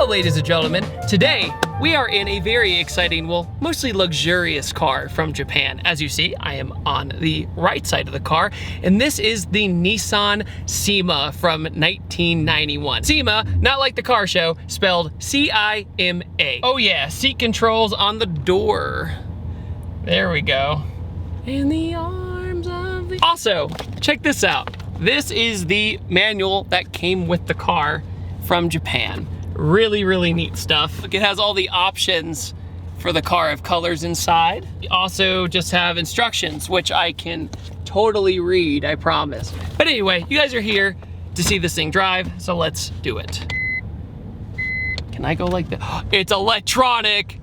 Ladies and gentlemen, today we are in a very exciting, well, mostly luxurious car from Japan. As you see, I am on the right side of the car, and this is the Nissan Cima from 1991. Cima, not like the car show, spelled C-I-M-A. Oh yeah, seat controls on the door. There we go. In the arms of the... Also, check this out. This is the manual that came with the car from Japan. Really, really neat stuff. It has all the options for the car of colors inside. You also just have instructions, which I can totally read, I promise. But anyway, you guys are here to see this thing drive, so let's do it. Can I go like that? It's electronic.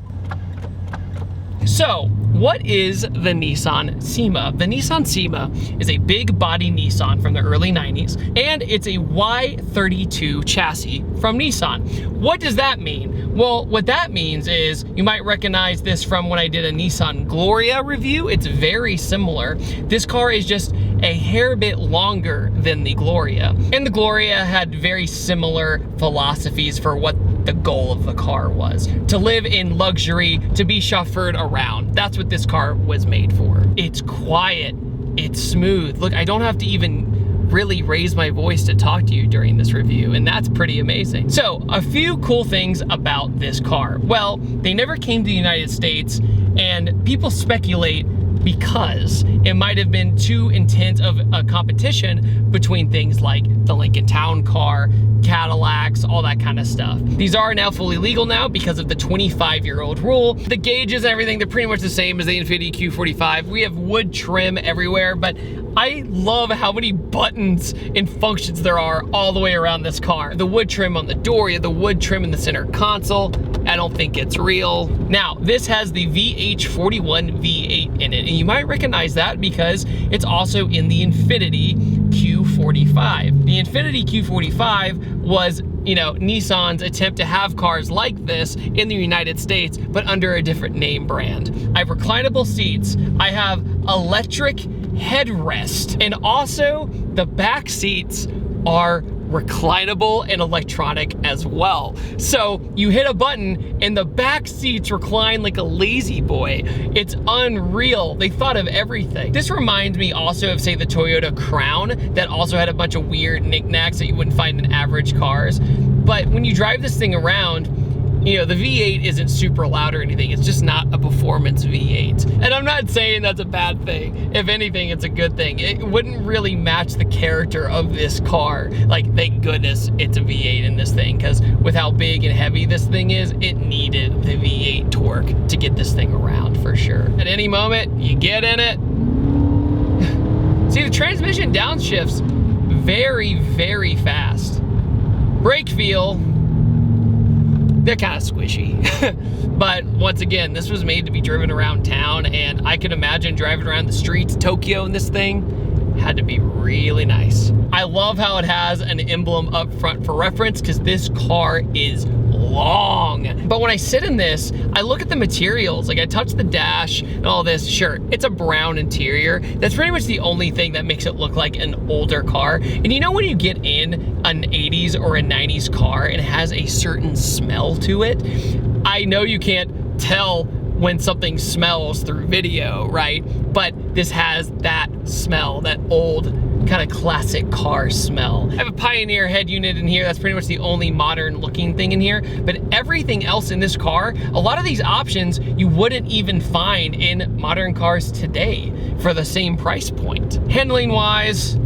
So, what is the Nissan Cima? The Nissan Cima is a big body Nissan from the early 90s, and it's a Y32 chassis from Nissan. What does that mean? Well, what that means is you might recognize this from when I did a Nissan Gloria review. It's very similar. This car is just a hair bit longer than the Gloria. And the Gloria had very similar philosophies for what the goal of the car was. To live in luxury, to be chauffeured around. That's what this car was made for. It's quiet, it's smooth. Look, I don't have to even really raise my voice to talk to you during this review, and that's pretty amazing. So, a few cool things about this car. Well, they never came to the United States, and people speculate because it might have been too intense of a competition between things like the Lincoln Town Car, Cadillacs, all that kind of stuff. These are now fully legal now because of the 25-year-old rule. The gauges and everything, they're pretty much the same as the Infiniti Q45. We have wood trim everywhere, but I love how many buttons and functions there are all the way around this car. The wood trim on the door, you have the wood trim in the center console. I don't think it's real. Now, this has the VH41 V8 in it, and you might recognize that because it's also in the Infiniti Q45. The Infiniti Q45 was, you know, Nissan's attempt to have cars like this in the United States, but under a different name brand. I have reclinable seats, I have electric headrest, and also the back seats are reclinable and electronic as well. So you hit a button and the back seats recline like a lazy boy. It's unreal. They thought of everything. This reminds me also of, say, the Toyota Crown that also had a bunch of weird knickknacks that you wouldn't find in average cars. But when you drive this thing around, you know, the V8 isn't super loud or anything. It's just not a performance V8. And I'm not saying that's a bad thing. If anything, it's a good thing. It wouldn't really match the character of this car. Like, thank goodness it's a V8 in this thing, because with how big and heavy this thing is, it needed the V8 torque to get this thing around for sure. At any moment, you get in it. See, the transmission downshifts very, very fast. Brake feel, they're kind of squishy. But once again, this was made to be driven around town, and I can imagine driving around the streets of Tokyo in this thing had to be really nice. I love how it has an emblem up front for reference, because this car is long. But when I sit in this, I look at the materials, like I touch the dash and all this. Sure, it's a brown interior. That's pretty much the only thing that makes it look like an older car. And you know when you get in an 80s or a 90s car and it has a certain smell to it? I know you can't tell when something smells through video, right? But this has that smell, that old kind of classic car smell. I have a Pioneer head unit in here. That's pretty much the only modern looking thing in here. But everything else in this car, a lot of these options you wouldn't even find in modern cars today for the same price point. Handling wise,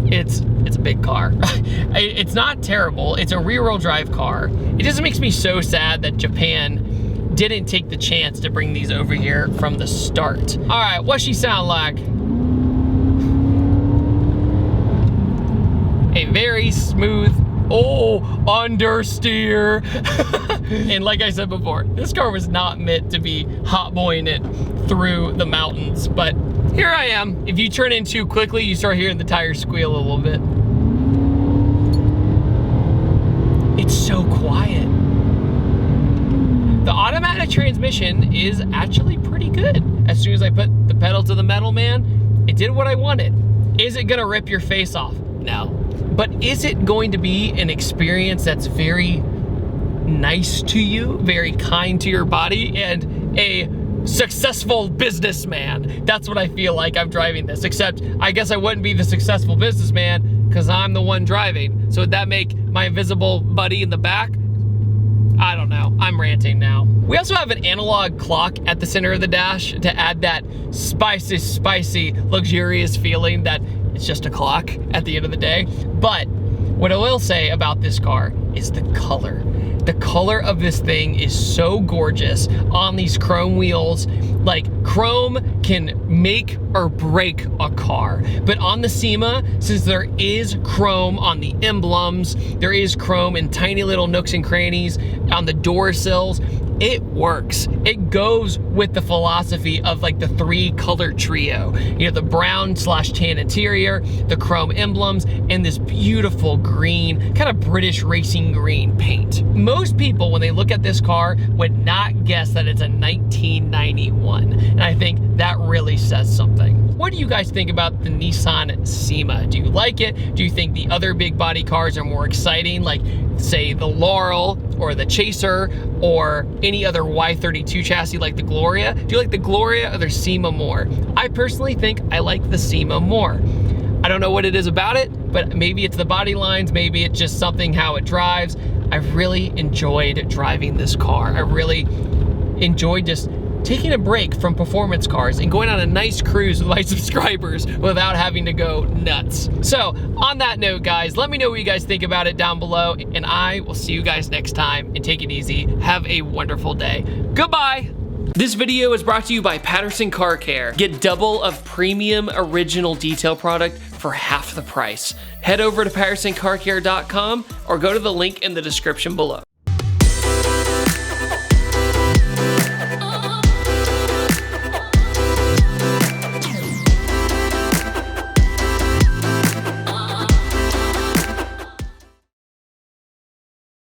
it's a big car. It's not terrible. It's a rear-wheel drive car. It just makes me so sad that Japan didn't take the chance to bring these over here from the start. All right, what's she sound like? A very smooth. Oh, understeer. And like I said before, this car was not meant to be hot boying it through the mountains, but here I am. If you turn in too quickly, you start hearing the tires squeal a little bit. It's so quiet. The automatic transmission is actually pretty good. As soon as I put the pedal to the metal, man, it did what I wanted. Is it gonna rip your face off? No. But is it going to be an experience that's very nice to you, very kind to your body, and a successful businessman? That's what I feel like I'm driving this, except I guess I wouldn't be the successful businessman because I'm the one driving. So would that make my invisible buddy in the back? I don't know, I'm ranting now. We also have an analog clock at the center of the dash to add that spicy, luxurious feeling that it's just a clock at the end of the day. But what I will say about this car is the color. The color of this thing is so gorgeous on these chrome wheels. Like, chrome can make or break a car. But on the Cima, since there is chrome on the emblems, there is chrome in tiny little nooks and crannies on the door sills, it works. It goes with the philosophy of like the 3-color trio. You know, the brown/tan interior, the chrome emblems, and this beautiful green, kind of British racing green paint. Most people, when they look at this car, would not guess that it's a 1991. And I think that really says something. What do you guys think about the Nissan Cima? Do you like it? Do you think the other big body cars are more exciting, like say the Laurel or the Chaser or any other Y32 chassis like the Gloria? Do you like the Gloria or the Cima more? I personally think I like the Cima more. I don't know what it is about it, but maybe it's the body lines, maybe it's just something how it drives. I really enjoyed driving this car. I really enjoyed just taking a break from performance cars and going on a nice cruise with my subscribers without having to go nuts. So on that note, guys, let me know what you guys think about it down below, and I will see you guys next time, and take it easy. Have a wonderful day. Goodbye. This video is brought to you by Patterson Car Care. Get double of premium original detail product for half the price. Head over to PattersonCarCare.com or go to the link in the description below.